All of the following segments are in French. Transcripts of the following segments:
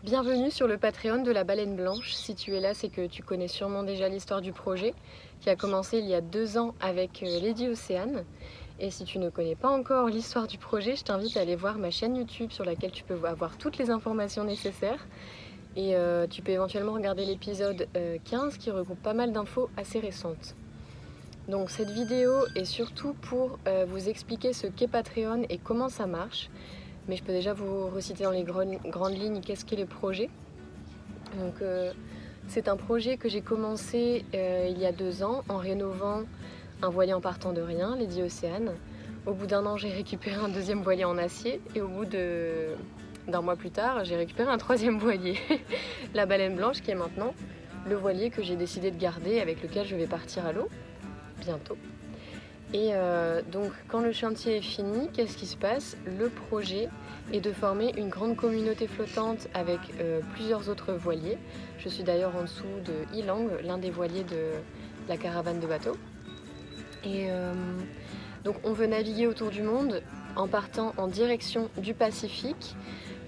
Bienvenue sur le Patreon de la Baleine Blanche. Si tu es là, c'est que tu connais sûrement déjà l'histoire du projet qui a commencé il y a 2 ans avec Lady Océane. Et si tu ne connais pas encore l'histoire du projet, je t'invite à aller voir ma chaîne YouTube sur laquelle tu peux avoir toutes les informations nécessaires. Et tu peux éventuellement regarder l'épisode 15 qui regroupe pas mal d'infos assez récentes. Donc cette vidéo est surtout pour vous expliquer ce qu'est Patreon et comment ça marche. Mais je peux déjà vous reciter dans les grandes lignes qu'est-ce qu'est le projet. Donc c'est un projet que j'ai commencé il y a 2 ans en rénovant un voilier en partant de rien, Lady Océane. Au bout d'1 an, j'ai récupéré un 2e voilier en acier et au bout d'un mois plus tard, j'ai récupéré un 3e voilier, la Baleine Blanche, qui est maintenant le voilier que j'ai décidé de garder, avec lequel je vais partir à l'eau bientôt. Et donc quand le chantier est fini, qu'est-ce qui se passe? Le projet est de former une grande communauté flottante avec plusieurs autres voiliers. Je suis d'ailleurs en dessous de Ilang, l'un des voiliers de la caravane de bateaux. Et donc on veut naviguer autour du monde en partant en direction du Pacifique,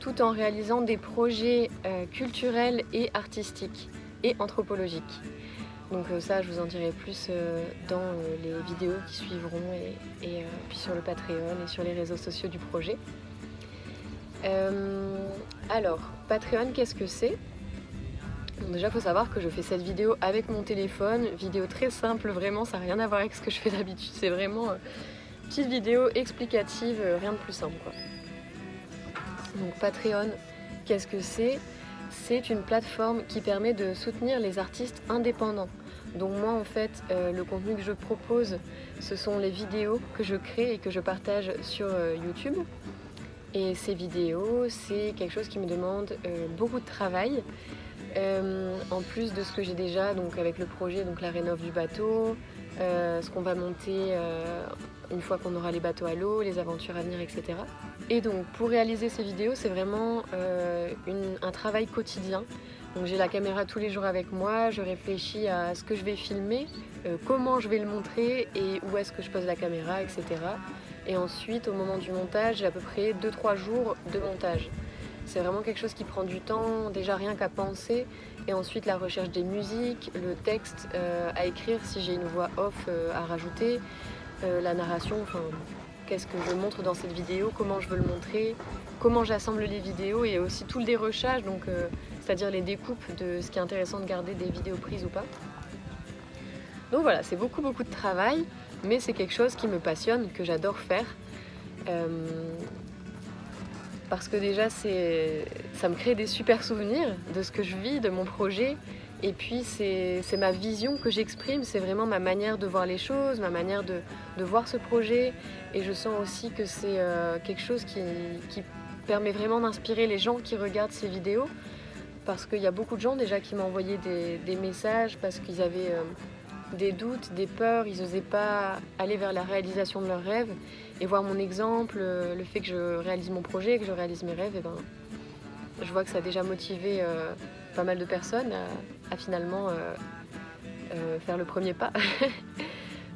tout en réalisant des projets culturels et artistiques et anthropologiques. Donc ça, je vous en dirai plus dans les vidéos qui suivront et puis sur le Patreon et sur les réseaux sociaux du projet. Alors, Patreon, qu'est-ce que c'est? Bon, déjà, il faut savoir que je fais cette vidéo avec mon téléphone, vidéo très simple, vraiment, ça n'a rien à voir avec ce que je fais d'habitude. C'est vraiment une petite vidéo explicative, rien de plus simple, quoi. Donc Patreon, qu'est-ce que c'est? C'est une plateforme qui permet de soutenir les artistes indépendants. Donc moi en fait, le contenu que je propose, ce sont les vidéos que je crée et que je partage sur YouTube. Et ces vidéos, c'est quelque chose qui me demande beaucoup de travail. En plus de ce que j'ai déjà donc avec le projet, donc la rénov du bateau, ce qu'on va monter une fois qu'on aura les bateaux à l'eau, les aventures à venir, etc. Et donc pour réaliser ces vidéos, c'est vraiment un travail quotidien. Donc j'ai la caméra tous les jours avec moi, je réfléchis à ce que je vais filmer, comment je vais le montrer et où est-ce que je pose la caméra, etc. Et ensuite au moment du montage, j'ai à peu près 2-3 jours de montage. C'est vraiment quelque chose qui prend du temps, déjà rien qu'à penser, et ensuite la recherche des musiques, le texte à écrire si j'ai une voix off à rajouter, la narration, enfin qu'est-ce que je montre dans cette vidéo, comment je veux le montrer, comment j'assemble les vidéos et aussi tout le dérochage, donc c'est-à-dire les découpes de ce qui est intéressant de garder des vidéos prises ou pas. Donc voilà, c'est beaucoup de travail, mais c'est quelque chose qui me passionne, que j'adore faire. Parce que déjà ça me crée des super souvenirs de ce que je vis, de mon projet. Et puis c'est ma vision que j'exprime, c'est vraiment ma manière de voir les choses, ma manière de voir ce projet. Et je sens aussi que c'est quelque chose qui permet vraiment d'inspirer les gens qui regardent ces vidéos. Parce qu'il y a beaucoup de gens déjà qui m'ont envoyé des messages parce qu'ils avaient des doutes, des peurs, ils n'osaient pas aller vers la réalisation de leurs rêves. Et voir mon exemple, le fait que je réalise mon projet, que je réalise mes rêves, et ben, je vois que ça a déjà motivé pas mal de personnes à finalement faire le premier pas.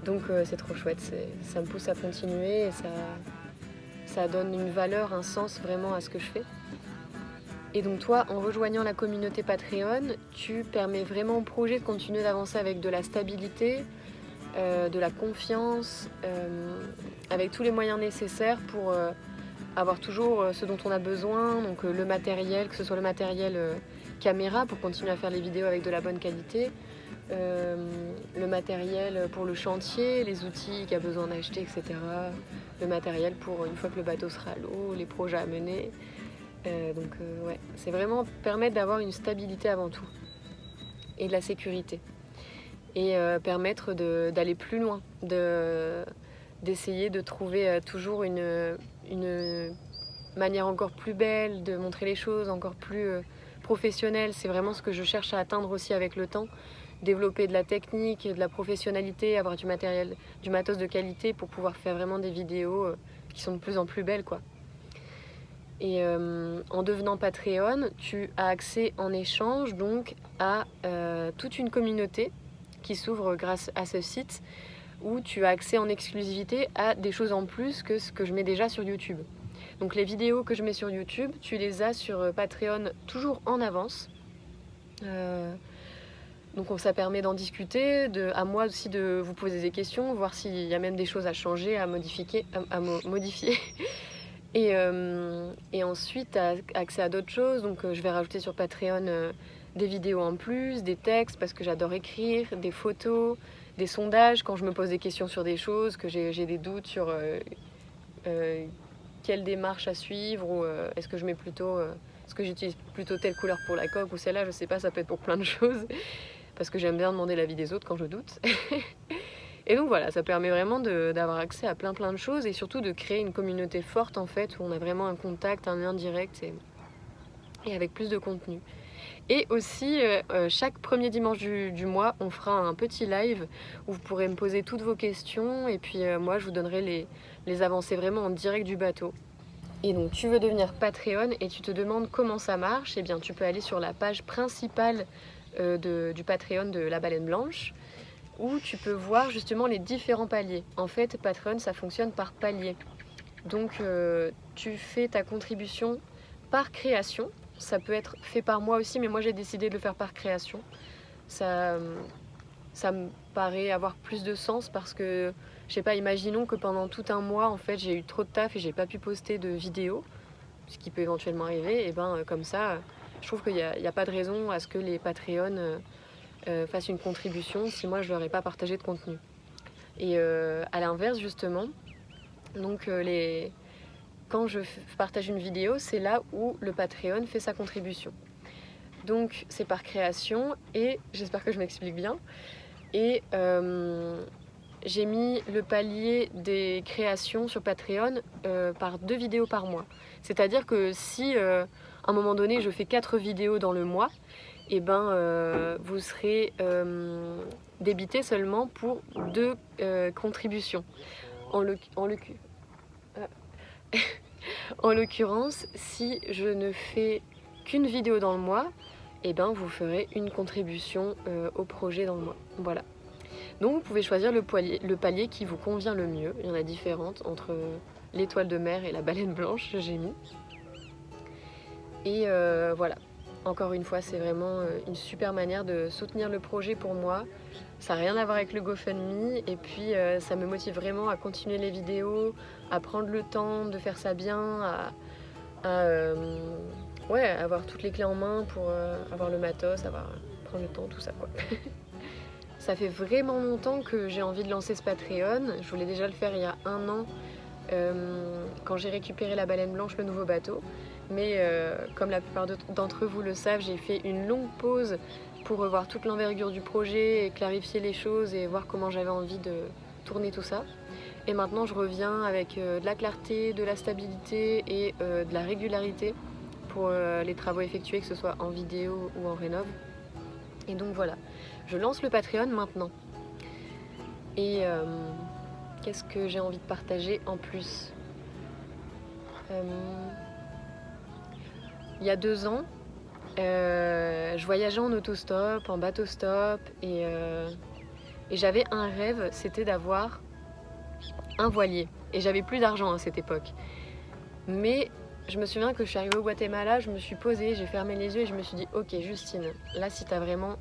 Donc c'est trop chouette, ça me pousse à continuer et ça donne une valeur, un sens vraiment à ce que je fais. Et donc toi, en rejoignant la communauté Patreon, tu permets vraiment au projet de continuer d'avancer avec de la stabilité, de la confiance, avec tous les moyens nécessaires pour avoir toujours ce dont on a besoin, donc le matériel, que ce soit le matériel caméra pour continuer à faire les vidéos avec de la bonne qualité, le matériel pour le chantier, les outils qu'il y a besoin d'acheter, etc. Le matériel pour une fois que le bateau sera à l'eau, les projets à mener. Ouais, c'est vraiment permettre d'avoir une stabilité avant tout et de la sécurité. Et permettre d'aller plus loin, d'essayer de trouver toujours une manière encore plus belle, de montrer les choses encore plus professionnelle. C'est vraiment ce que je cherche à atteindre aussi avec le temps, développer de la technique, de la professionnalité, avoir du matériel, du matos de qualité pour pouvoir faire vraiment des vidéos qui sont de plus en plus belles, quoi. Et en devenant Patreon, tu as accès en échange donc à toute une communauté qui s'ouvre grâce à ce site où tu as accès en exclusivité à des choses en plus que ce que je mets déjà sur YouTube. Donc les vidéos que je mets sur YouTube, tu les as sur Patreon toujours en avance. Donc ça permet d'en discuter, à moi aussi de vous poser des questions, voir s'il y a même des choses à changer, à modifier. Et ensuite, tu as accès à d'autres choses. Donc je vais rajouter sur Patreon des vidéos en plus, des textes parce que j'adore écrire, des photos, des sondages quand je me pose des questions sur des choses, que j'ai des doutes sur quelle démarche à suivre, ou est-ce que je mets plutôt... est-ce que j'utilise plutôt telle couleur pour la coque ou celle-là, je sais pas, ça peut être pour plein de choses. Parce que j'aime bien demander l'avis des autres quand je doute. Et donc voilà, ça permet vraiment d'avoir accès à plein de choses et surtout de créer une communauté forte en fait, où on a vraiment un contact, un lien direct et avec plus de contenu. Et aussi, chaque premier dimanche du mois, on fera un petit live où vous pourrez me poser toutes vos questions et puis moi je vous donnerai les avancées vraiment en direct du bateau. Et donc tu veux devenir Patreon et tu te demandes comment ça marche, eh bien tu peux aller sur la page principale du Patreon de La Baleine Blanche, où tu peux voir justement les différents paliers. En fait, Patreon, ça fonctionne par palier. Donc, tu fais ta contribution par création. Ça peut être fait par mois aussi, mais moi j'ai décidé de le faire par création. Ça me paraît avoir plus de sens parce que, je sais pas, imaginons que pendant tout un mois, en fait, j'ai eu trop de taf et j'ai pas pu poster de vidéos, ce qui peut éventuellement arriver, et ben comme ça, je trouve qu'il n'y a pas de raison à ce que les Patreons fassent une contribution si moi je leur ai pas partagé de contenu. Et à l'inverse justement, donc quand je partage une vidéo, c'est là où le Patreon fait sa contribution. Donc c'est par création et j'espère que je m'explique bien. Et j'ai mis le palier des créations sur Patreon par 2 vidéos par mois. C'est-à-dire que si à un moment donné je fais 4 vidéos dans le mois, et ben vous serez débité seulement pour 2 contributions. En l'occurrence, si je ne fais qu'une vidéo dans le mois, et ben vous ferez une contribution au projet dans le mois. Voilà. Donc vous pouvez choisir le palier qui vous convient le mieux. Il y en a différentes entre l'étoile de mer et la baleine blanche, j'ai mis. Et voilà. Encore une fois, c'est vraiment une super manière de soutenir le projet pour moi. Ça n'a rien à voir avec le GoFundMe. Et puis, ça me motive vraiment à continuer les vidéos, à prendre le temps de faire ça bien, à avoir toutes les clés en main pour avoir le matos, prendre le temps, tout ça, quoi. Ça fait vraiment longtemps que j'ai envie de lancer ce Patreon. Je voulais déjà le faire il y a 1 an, quand j'ai récupéré la baleine blanche, le nouveau bateau. Mais comme la plupart d'entre vous le savent, j'ai fait une longue pause pour revoir toute l'envergure du projet et clarifier les choses et voir comment j'avais envie de tourner tout ça. Et maintenant je reviens avec de la clarté, de la stabilité et de la régularité pour les travaux effectués, que ce soit en vidéo ou en rénov. Et donc voilà, je lance le Patreon maintenant. Et qu'est-ce que j'ai envie de partager en plus ? Il y a 2 ans, je voyageais en autostop, en bateau-stop, et j'avais un rêve, c'était d'avoir un voilier. Et j'avais plus d'argent à cette époque. Mais je me souviens que je suis arrivée au Guatemala, je me suis posée, j'ai fermé les yeux et je me suis dit « Ok Justine, là si t'as vraiment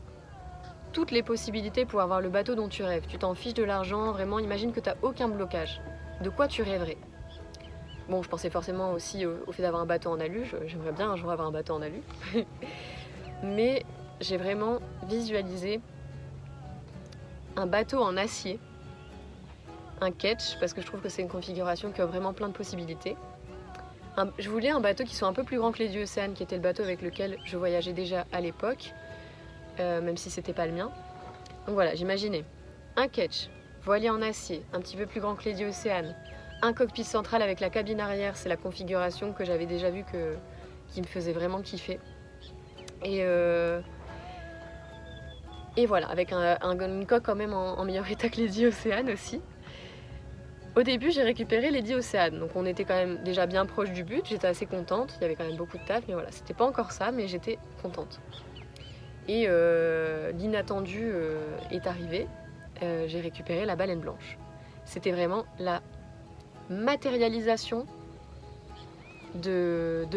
toutes les possibilités pour avoir le bateau dont tu rêves, tu t'en fiches de l'argent, vraiment imagine que t'as aucun blocage. De quoi tu rêverais ?» Bon, je pensais forcément aussi au fait d'avoir un bateau en alu. J'aimerais bien un jour avoir un bateau en alu. Mais j'ai vraiment visualisé un bateau en acier, un ketch, parce que je trouve que c'est une configuration qui a vraiment plein de possibilités. Je voulais un bateau qui soit un peu plus grand que les Dieux Océanes, qui était le bateau avec lequel je voyageais déjà à l'époque, même si c'était pas le mien. Donc voilà, j'imaginais un ketch, voilier en acier, un petit peu plus grand que les Dieux Océanes, un cockpit central avec la cabine arrière, c'est la configuration que j'avais déjà vue qui me faisait vraiment kiffer. Et voilà, avec une coque quand même en meilleur état que les Dieux Océanes aussi. Au début, j'ai récupéré les 10 Océanes, donc on était quand même déjà bien proche du but, j'étais assez contente, il y avait quand même beaucoup de taf, mais voilà, c'était pas encore ça, mais j'étais contente. Et l'inattendu est arrivé, j'ai récupéré la baleine blanche. C'était vraiment la matérialisation de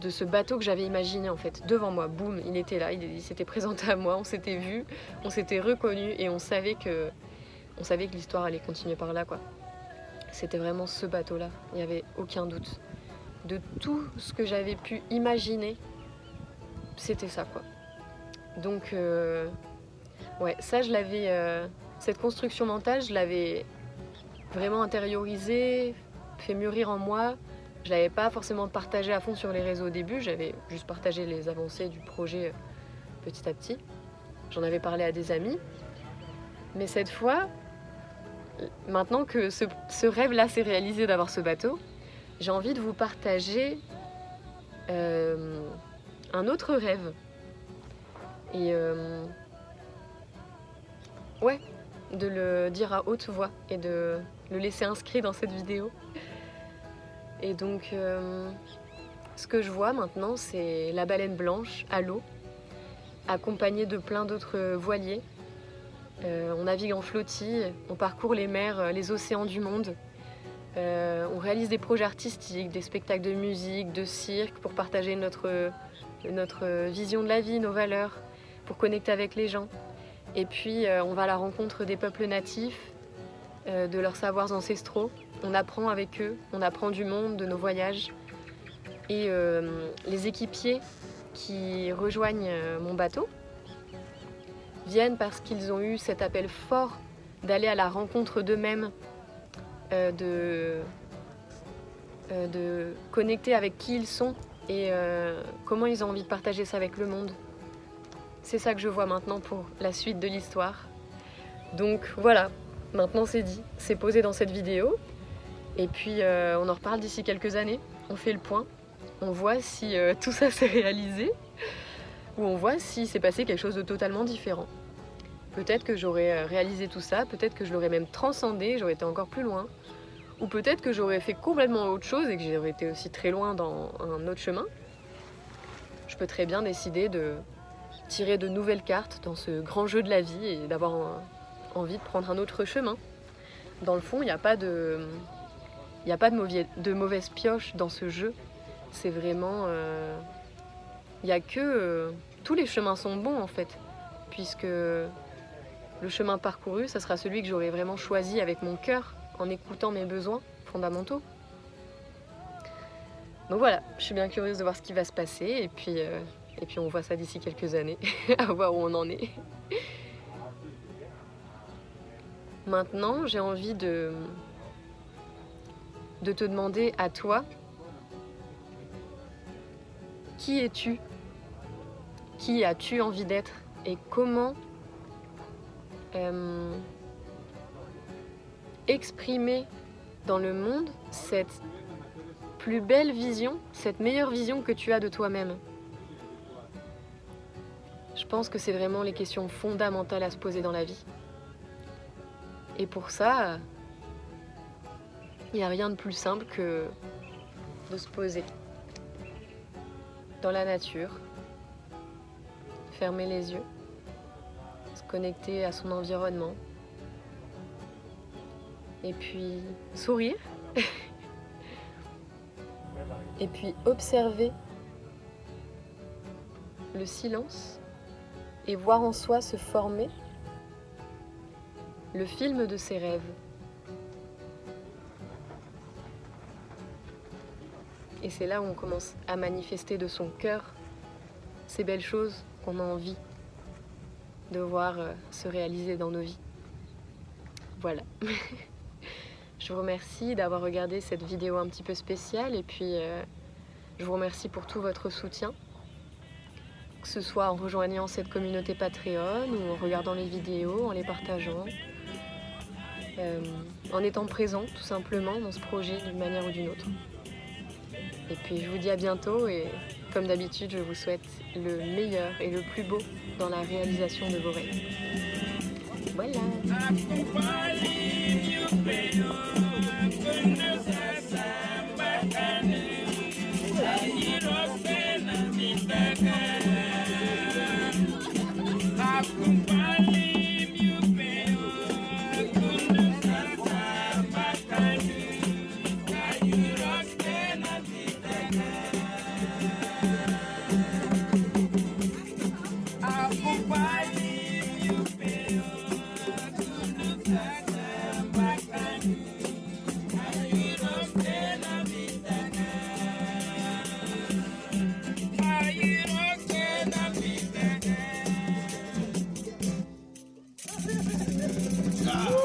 ce bateau que j'avais imaginé en fait, devant moi. Boum, il était là, il s'était présenté à moi, on s'était vu, on s'était reconnus et on savait que l'histoire allait continuer par là, quoi. C'était vraiment ce bateau-là, il n'y avait aucun doute. De tout ce que j'avais pu imaginer, c'était ça, quoi. Donc, ouais, ça, je l'avais... cette construction mentale, je l'avais vraiment intériorisée, fait mûrir en moi. Je l'avais pas forcément partagé à fond sur les réseaux au début, j'avais juste partagé les avancées du projet petit à petit. J'en avais parlé à des amis. Mais cette fois, maintenant que ce rêve-là s'est réalisé d'avoir ce bateau, j'ai envie de vous partager un autre rêve. Et ouais, de le dire à haute voix et de le laisser inscrit dans cette vidéo. Et donc, ce que je vois maintenant, c'est la baleine blanche à l'eau, accompagnée de plein d'autres voiliers. On navigue en flottille, on parcourt les mers, les océans du monde. On réalise des projets artistiques, des spectacles de musique, de cirque, pour partager notre vision de la vie, nos valeurs, pour connecter avec les gens. Et puis, on va à la rencontre des peuples natifs, de leurs savoirs ancestraux. On apprend avec eux, on apprend du monde, de nos voyages. Et les équipiers qui rejoignent mon bateau viennent parce qu'ils ont eu cet appel fort d'aller à la rencontre d'eux-mêmes, de connecter avec qui ils sont et comment ils ont envie de partager ça avec le monde. C'est ça que je vois maintenant pour la suite de l'histoire. Donc voilà, maintenant c'est dit, c'est posé dans cette vidéo. Et puis on en reparle d'ici quelques années, on fait le point, on voit si tout ça s'est réalisé ou on voit si s'est passé quelque chose de totalement différent. Peut-être que j'aurais réalisé tout ça, peut-être que je l'aurais même transcendé, j'aurais été encore plus loin, ou peut-être que j'aurais fait complètement autre chose et que j'aurais été aussi très loin dans un autre chemin. Je peux très bien décider de tirer de nouvelles cartes dans ce grand jeu de la vie et d'avoir envie de prendre un autre chemin. Dans le fond, il n'y a pas de mauvaise pioche dans ce jeu. C'est vraiment... il n'y a que... tous les chemins sont bons en fait, puisque le chemin parcouru, ça sera celui que j'aurai vraiment choisi avec mon cœur, en écoutant mes besoins fondamentaux. Donc voilà, je suis bien curieuse de voir ce qui va se passer, et puis on voit ça d'ici quelques années, à voir où on en est. Maintenant, j'ai envie de te demander à toi, qui es-tu? Qui as-tu envie d'être? Et comment exprimer dans le monde cette plus belle vision, cette meilleure vision que tu as de toi-même? Je pense que c'est vraiment les questions fondamentales à se poser dans la vie. Et pour ça, il n'y a rien de plus simple que de se poser dans la nature, fermer les yeux, se connecter à son environnement et puis sourire et puis observer le silence et voir en soi se former le film de ses rêves. Et c'est là où on commence à manifester de son cœur ces belles choses qu'on a envie de voir se réaliser dans nos vies. Voilà. Je vous remercie d'avoir regardé cette vidéo un petit peu spéciale et puis je vous remercie pour tout votre soutien, que ce soit en rejoignant cette communauté Patreon ou en regardant les vidéos, en les partageant, en étant présent tout simplement dans ce projet d'une manière ou d'une autre. Et puis je vous dis à bientôt et comme d'habitude je vous souhaite le meilleur et le plus beau dans la réalisation de vos rêves. Voilà. Ah.